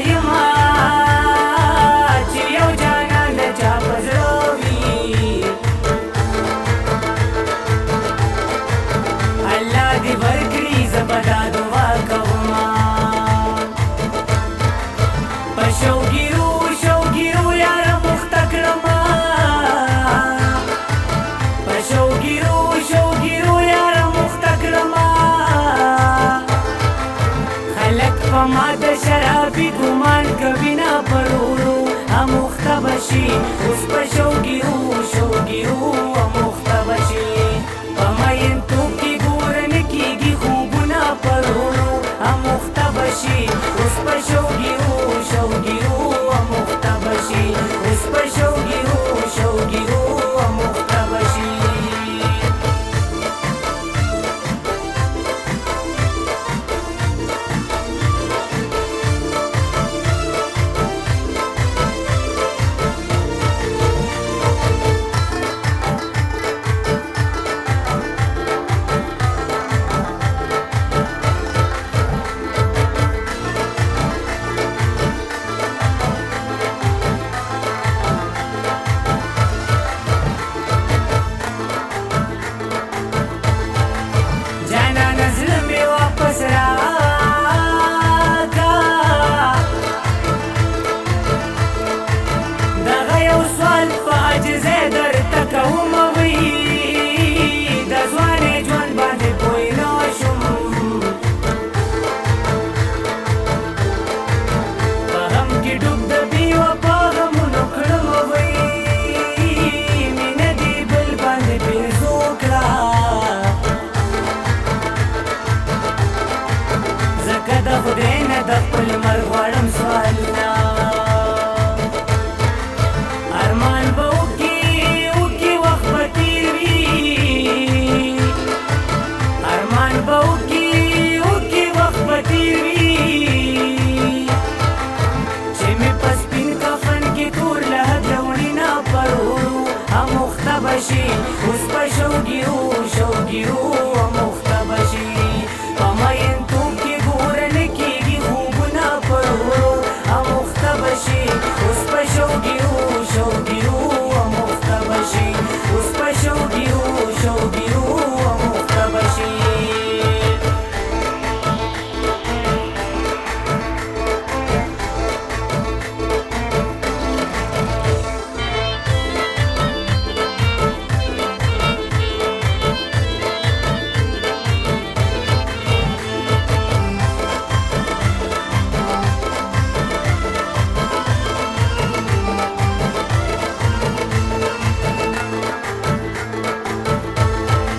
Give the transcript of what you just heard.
یما چې یو جانان د چا په زړه وي الله دې ورکړي زه به دا دعا کومه په شوګیرو یاره مخته کړمه په شوګیرو یاره مخته کړمه خلک په ما د شرابي ګمان کوي نه پرورو اموخته بشي اوس په شوګیرو اموخته